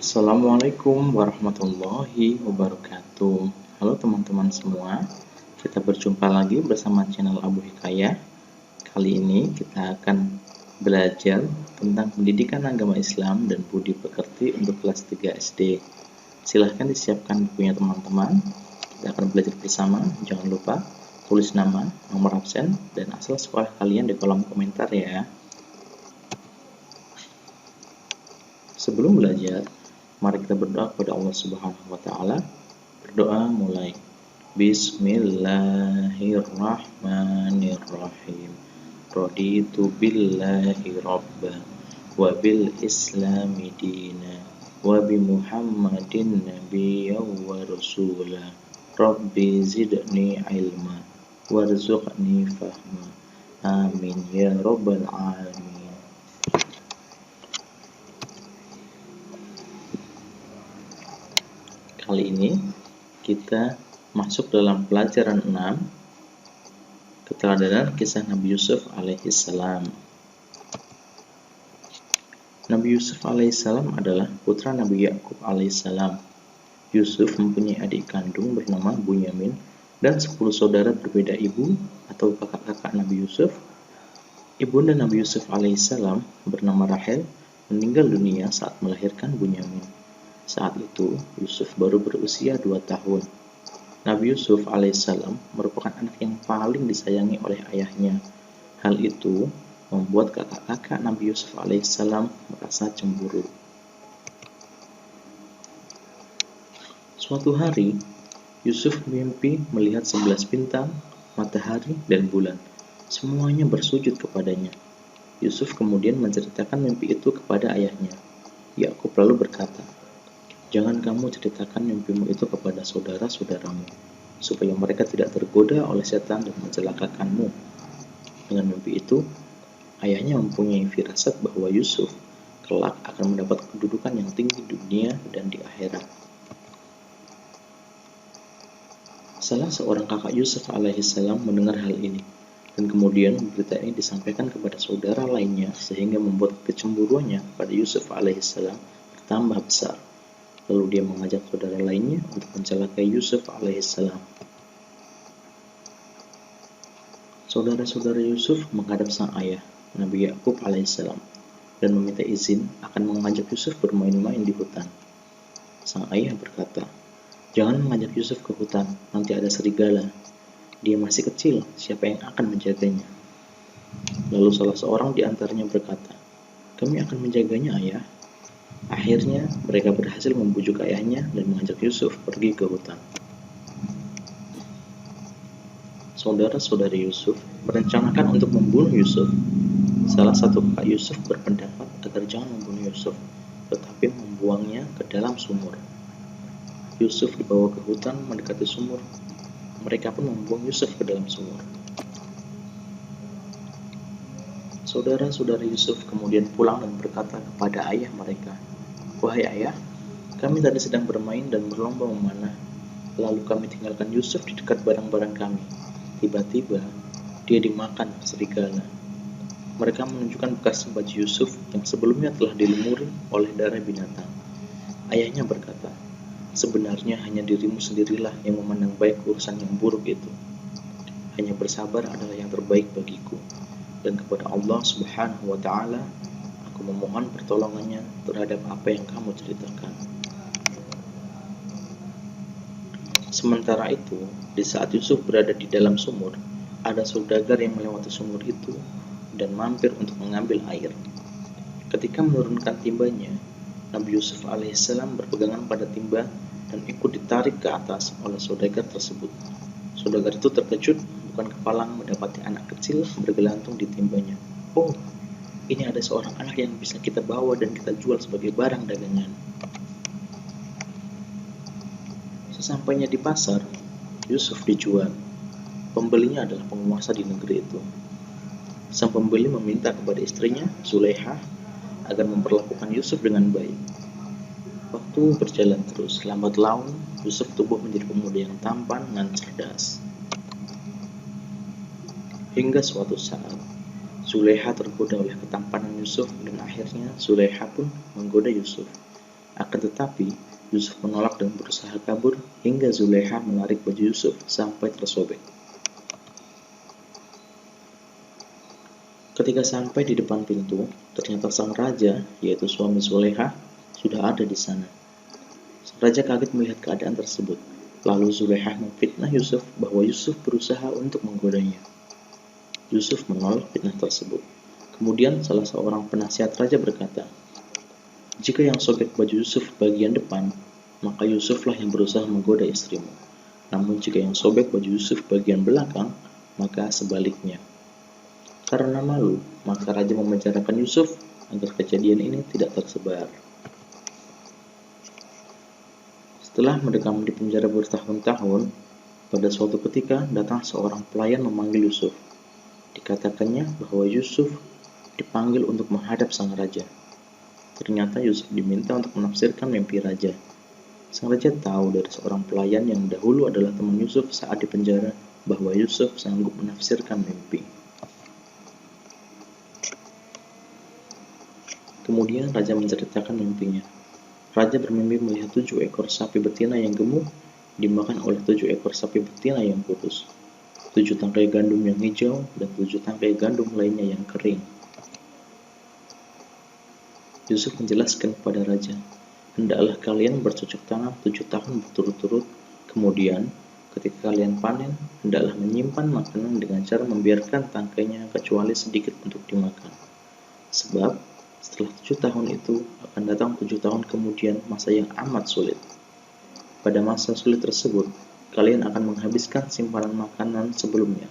Assalamualaikum warahmatullahi wabarakatuh. Halo teman-teman semua, kita berjumpa lagi bersama channel Abu Hikayah. Kali ini kita akan belajar tentang pendidikan agama Islam dan budi pekerti untuk kelas 3 SD. Silahkan disiapkan bukunya teman-teman. Kita akan belajar bersama. Jangan lupa tulis nama, nomor absen, dan asal sekolah kalian di kolom komentar ya. Sebelum belajar, mari kita berdoa kepada Allah Subhanahu wa taala. Berdoa mulai. Bismillahirrahmanirrahim. Raditu billahi rabba wa bil islami dina wa bi Muhammadin nabiyya wa rasula. Rabbi zidni ilma warzuqni fahma. Amin ya rabbal alamin. Kali ini kita masuk dalam pelajaran 6, keteladanan kisah Nabi Yusuf alaihissalam. Nabi Yusuf alaihissalam adalah putra Nabi Yakub alaihissalam. Yusuf mempunyai adik kandung bernama Bunyamin dan 10 saudara berbeda ibu atau kakak-kakak Nabi Yusuf. Ibunda Nabi Yusuf alaihissalam bernama Rahel meninggal dunia saat melahirkan Bunyamin. Saat itu, Yusuf baru berusia 2 tahun. Nabi Yusuf alaihissalam merupakan anak yang paling disayangi oleh ayahnya. Hal itu membuat kakak-kakak Nabi Yusuf alaihissalam merasa cemburu. Suatu hari, Yusuf mimpi melihat 11 bintang, matahari, dan bulan. Semuanya bersujud kepadanya. Yusuf kemudian menceritakan mimpi itu kepada ayahnya. Yakub lalu berkata, "Jangan kamu ceritakan mimpimu itu kepada saudara-saudaramu, supaya mereka tidak tergoda oleh setan dan mencelakakanmu." Dengan mimpi itu, ayahnya mempunyai firasat bahwa Yusuf kelak akan mendapat kedudukan yang tinggi di dunia dan di akhirat. Salah seorang kakak Yusuf alaihissalam mendengar hal ini, dan kemudian berita ini disampaikan kepada saudara lainnya sehingga membuat kecemburuannya pada Yusuf alaihissalam bertambah besar. Lalu dia mengajak saudara lainnya untuk mencelakai Yusuf alaihissalam. Saudara-saudara Yusuf menghadap sang ayah, Nabi Yakub alaihissalam, dan meminta izin akan mengajak Yusuf bermain-main di hutan. Sang ayah berkata, "Jangan mengajak Yusuf ke hutan, nanti ada serigala. Dia masih kecil, siapa yang akan menjaganya?" Lalu salah seorang di antaranya berkata, "Kami akan menjaganya, ayah." Akhirnya, mereka berhasil membujuk ayahnya dan mengajak Yusuf pergi ke hutan. Saudara-saudari Yusuf merencanakan untuk membunuh Yusuf. Salah satu kakak Yusuf berpendapat agar jangan membunuh Yusuf, tetapi membuangnya ke dalam sumur. Yusuf dibawa ke hutan mendekati sumur. Mereka pun membuang Yusuf ke dalam sumur. Saudara-saudari Yusuf kemudian pulang dan berkata kepada ayah mereka, "Wahai ayah, kami tadi sedang bermain dan berlomba memanah. Lalu kami tinggalkan Yusuf di dekat barang-barang kami. Tiba-tiba, dia dimakan serigala." Mereka menunjukkan bekas baju Yusuf yang sebelumnya telah dilumuri oleh darah binatang. Ayahnya berkata, "Sebenarnya hanya dirimu sendirilah yang memandang baik urusan yang buruk itu. Hanya bersabar adalah yang terbaik bagiku. Dan kepada Allah Subhanahu wa ta'ala, aku memohon pertolongannya terhadap apa yang kamu ceritakan." Sementara itu, di saat Yusuf berada di dalam sumur, ada saudagar yang melewati sumur itu dan mampir untuk mengambil air. Ketika menurunkan timbanya, Nabi Yusuf alaihissalam berpegangan pada timba dan ikut ditarik ke atas oleh saudagar tersebut. Saudagar itu terkejut bukan kepalang mendapati anak kecil bergelantung di timbanya. "Oh, ini ada seorang anak yang bisa kita bawa dan kita jual sebagai barang dagangan." Sesampainya di pasar, Yusuf dijual. Pembelinya adalah penguasa di negeri itu. Sang pembeli meminta kepada istrinya, Zulaikha, agar memperlakukan Yusuf dengan baik. Waktu berjalan terus, lambat laun Yusuf tumbuh menjadi pemuda yang tampan dan cerdas. Hingga suatu saat, Zulaikha tergoda oleh ketampanan Yusuf dan akhirnya Zulaikha pun menggoda Yusuf. Akan tetapi, Yusuf menolak dan berusaha kabur hingga Zulekha menarik baju Yusuf sampai tersobek. Ketika sampai di depan pintu, ternyata sang raja, yaitu suami Zulekha, sudah ada di sana. Sang raja kaget melihat keadaan tersebut. Lalu Zulekha memfitnah Yusuf bahwa Yusuf berusaha untuk menggodanya. Yusuf menolak fitnah tersebut. Kemudian salah seorang penasihat raja berkata, "Jika yang sobek baju Yusuf bagian depan, maka Yusuflah yang berusaha menggoda istrimu. Namun jika yang sobek baju Yusuf bagian belakang, maka sebaliknya." Karena malu, maka raja memenjarakan Yusuf agar kejadian ini tidak tersebar. Setelah mendekam di penjara bertahun-tahun, pada suatu ketika datang seorang pelayan memanggil Yusuf. Dikatakannya bahwa Yusuf dipanggil untuk menghadap sang raja. Ternyata Yusuf diminta untuk menafsirkan mimpi raja. Sang raja tahu dari seorang pelayan yang dahulu adalah teman Yusuf saat di penjara bahwa Yusuf sanggup menafsirkan mimpi. Kemudian raja menceritakan mimpinya. Raja bermimpi melihat 7 ekor sapi betina yang gemuk dimakan oleh 7 ekor sapi betina yang kurus, 7 tangkai gandum yang hijau, dan 7 tangkai gandum lainnya yang kering. Yusuf menjelaskan kepada raja, "Hendaklah kalian bercocok tanam 7 tahun berturut-turut, kemudian ketika kalian panen, hendaklah menyimpan makanan dengan cara membiarkan tangkainya kecuali sedikit untuk dimakan. Sebab setelah 7 tahun itu akan datang 7 tahun kemudian masa yang amat sulit. Pada masa sulit tersebut, kalian akan menghabiskan simpanan makanan sebelumnya.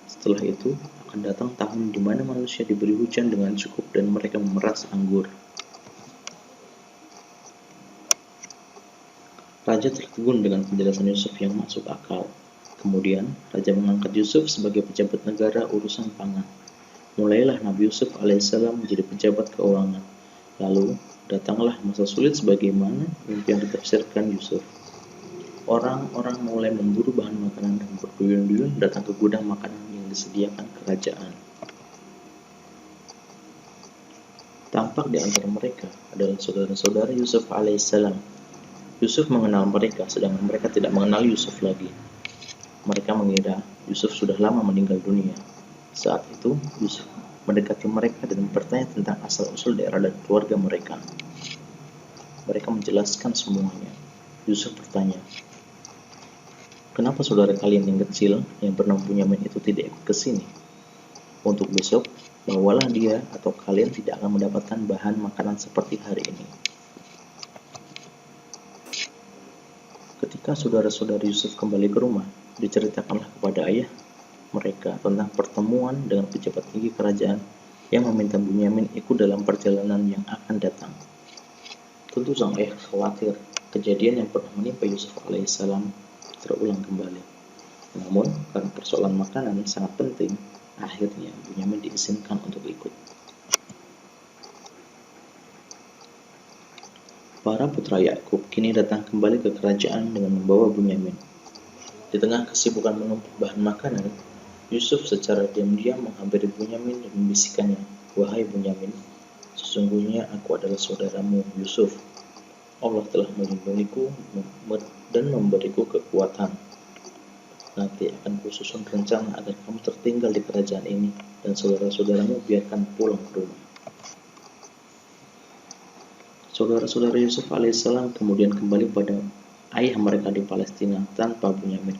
Setelah itu akan datang tahun di mana manusia diberi hujan dengan cukup dan mereka memeras anggur." Raja tertegun dengan penjelasan Yusuf yang masuk akal. Kemudian, raja mengangkat Yusuf sebagai pejabat negara urusan pangan. Mulailah Nabi Yusuf alaihissalam menjadi pejabat keuangan. Lalu, datanglah masa sulit sebagaimana mimpi yang ditafsirkan Yusuf. Orang-orang mulai memburu bahan makanan dan berduyun-duyun datang ke gudang makanan yang disediakan kerajaan. Tampak di antara mereka adalah saudara-saudara Yusuf alaihissalam. Yusuf mengenal mereka, sedangkan mereka tidak mengenal Yusuf lagi. Mereka mengira Yusuf sudah lama meninggal dunia. Saat itu, Yusuf mendekati mereka dan bertanya tentang asal-usul daerah dan keluarga mereka. Mereka menjelaskan semuanya. Yusuf bertanya, "Kenapa saudara kalian yang kecil yang bernama Bunyamin itu tidak ikut ke sini? Untuk besok, bawalah dia atau kalian tidak akan mendapatkan bahan makanan seperti hari ini." Ketika saudara-saudara Yusuf kembali ke rumah, diceritakanlah kepada ayah mereka tentang pertemuan dengan pejabat tinggi kerajaan yang meminta Bunyamin ikut dalam perjalanan yang akan datang. Tentu sang ayah khawatir kejadian yang pernah menimpa Yusuf alaihissalam terulang kembali. Namun, karena persoalan makanan sangat penting, akhirnya Bunyamin diizinkan untuk ikut. Para putra Yakub kini datang kembali ke kerajaan dengan membawa Bunyamin. Di tengah kesibukan menumpuk bahan makanan, Yusuf secara diam-diam menghampiri Bunyamin dan membisikkannya, "Wahai Bunyamin, sesungguhnya aku adalah saudaramu Yusuf. Allah telah melindungiku dan memberiku kekuatan. Nanti akan kususun rencana agar kamu tertinggal di kerajaan ini dan saudara-saudaramu biarkan pulang ke rumah." Saudara-saudara Yusuf alaihissalam kemudian kembali pada ayah mereka di Palestina tanpa Bunyamin.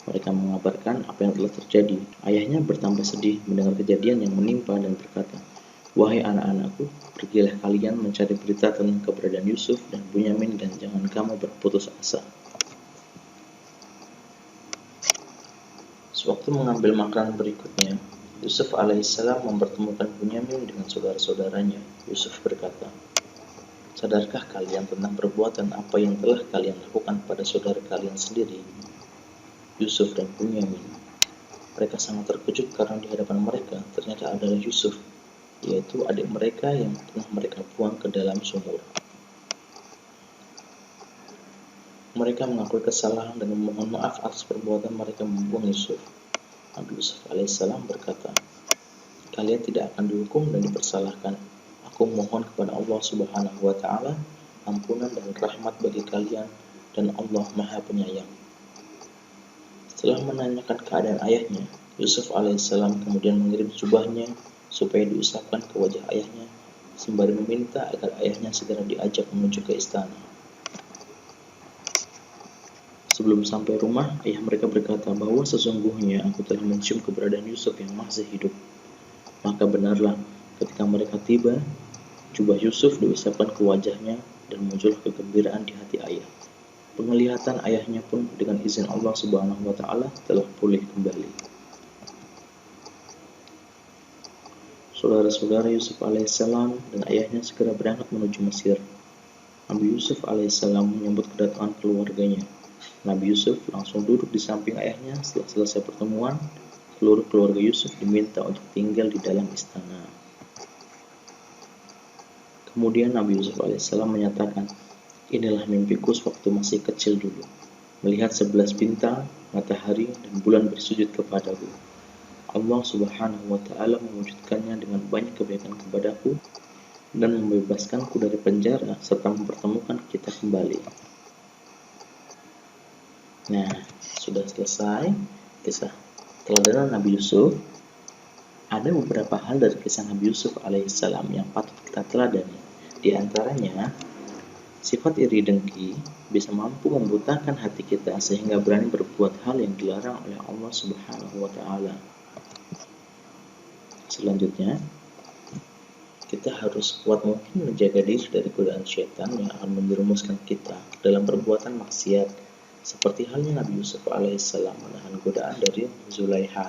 Mereka mengabarkan apa yang telah terjadi. Ayahnya bertambah sedih mendengar kejadian yang menimpa dan berkata, "Wahai anak-anakku, pergilah kalian mencari berita tentang keberadaan Yusuf dan Bunyamin dan jangan kamu berputus asa." Sewaktu mengambil makanan berikutnya, Yusuf alaihissalam mempertemukan Bunyamin dengan saudara-saudaranya. Yusuf berkata, "Sadarkah kalian tentang perbuatan apa yang telah kalian lakukan pada saudara kalian sendiri, Yusuf dan Bunyamin?" Mereka sangat terkejut karena di hadapan mereka ternyata adalah Yusuf, yaitu adik mereka yang pernah mereka buang ke dalam sumur. Mereka mengakui kesalahan dan memohon maaf atas perbuatan mereka membuang Yusuf. Nabi Yusuf alaihissalam berkata, "Kalian tidak akan dihukum dan dipersalahkan. Aku mohon kepada Allah Subhanahu wa Ta'ala ampunan dan rahmat bagi kalian, dan Allah Maha Penyayang. Setelah menanyakan keadaan ayahnya, Yusuf alaihissalam kemudian mengirim jubahnya supaya diusapkan ke wajah ayahnya, sembari meminta agar ayahnya segera diajak menuju ke istana. Sebelum sampai rumah, ayah mereka berkata bahwa sesungguhnya aku telah mencium keberadaan Yusuf yang masih hidup. Maka benarlah, ketika mereka tiba, jubah Yusuf diusapkan ke wajahnya dan muncullah kegembiraan di hati ayah. Penglihatan ayahnya pun dengan izin Allah Subhanahu wa Ta'ala telah pulih kembali. Saudara-saudara, Yusuf alaihissalam dan ayahnya segera berangkat menuju Mesir. Nabi Yusuf alaihissalam menyambut kedatangan keluarganya. Nabi Yusuf langsung duduk di samping ayahnya. Setelah selesai pertemuan, seluruh keluarga Yusuf diminta untuk tinggal di dalam istana. Kemudian Nabi Yusuf alaihissalam menyatakan, inilah mimpiku sewaktu masih kecil dulu, melihat 11 bintang, matahari, dan bulan bersujud kepadaku. Allah Subhanahu wa Ta'ala mewujudkannya dengan banyak kebaikan kepadaku dan membebaskanku dari penjara serta mempertemukan kita kembali. Nah, sudah selesai kisah teladan Nabi Yusuf. Ada beberapa hal dari kisah Nabi Yusuf alaihissalam yang patut kita teladani. Di antaranya, sifat iri dengki bisa mampu membutakan hati kita sehingga berani berbuat hal yang dilarang oleh Allah Subhanahu wa Ta'ala. Selanjutnya, kita harus kuat mungkin menjaga diri dari godaan syaitan yang akan menjerumuskan kita dalam perbuatan maksiat, seperti halnya Nabi Yusuf alaihissalam menahan godaan dari Zulaiha.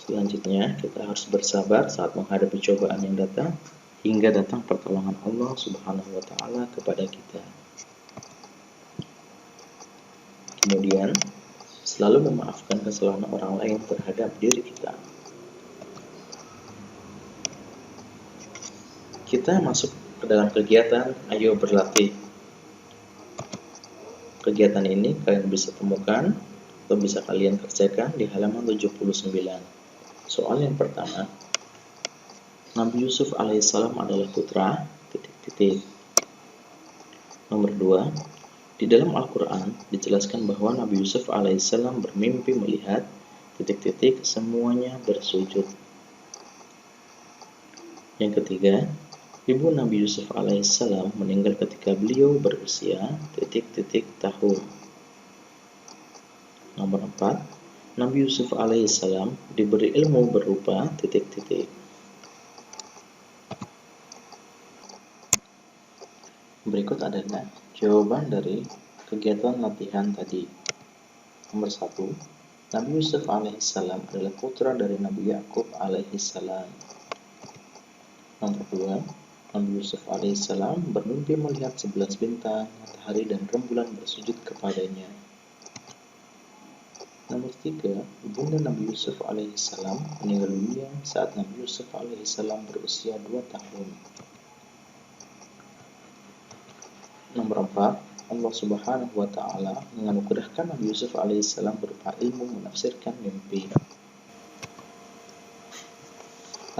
Selanjutnya, kita harus bersabar saat menghadapi cobaan yang datang hingga datang pertolongan Allah Subhanahu wa Ta'ala kepada kita. Kemudian, selalu memaafkan kesalahan orang lain terhadap diri kita. Kita masuk ke dalam kegiatan Ayo Berlatih. Kegiatan ini kalian bisa temukan atau bisa kalian kerjakan di halaman 79. Soal yang pertama, Nabi Yusuf alaihissalam adalah putra ... Nomor 2, di dalam Al-Quran dijelaskan bahwa Nabi Yusuf alaihissalam bermimpi melihat ... semuanya bersujud. Yang ketiga, ibu Nabi Yusuf alaihissalam meninggal ketika beliau berusia ... tahun. Nomor 4, Nabi Yusuf alaihissalam diberi ilmu berupa ... Berikut adalah jawaban dari kegiatan latihan tadi. Nomor 1, Nabi Yusuf alaihissalam adalah putra dari Nabi Yakub alaihissalam. Nomor 2, Nabi Yusuf alaihissalam bermimpi melihat 11 bintang, matahari, dan rembulan bersujud kepadanya. Nomor 3, ibunda Nabi Yusuf alaihissalam meninggal dunia saat Nabi Yusuf alaihissalam berusia 2 tahun. Nomor 4, Allah Subhanahu wa Ta'ala menganugerahkan Nabi Yusuf alaihissalam berupa ilmu menafsirkan mimpi.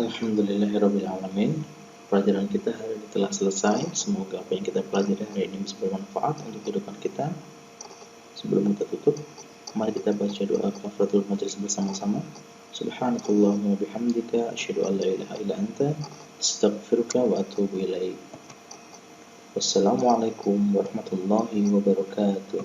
Alhamdulillahirabbil alamin. Pelajaran kita hari ini telah selesai. Semoga apa yang kita pelajari hari ini bisa bermanfaat untuk kehidupan kita. Sebelum kita tutup, mari kita baca doa kafaratul majelis bersama-sama. Subhanakallahumma bihamdika asyhadu an la ilaha illa anta astaghfiruka wa atubu ilaik. Wassalamualaikum warahmatullahi wabarakatuh.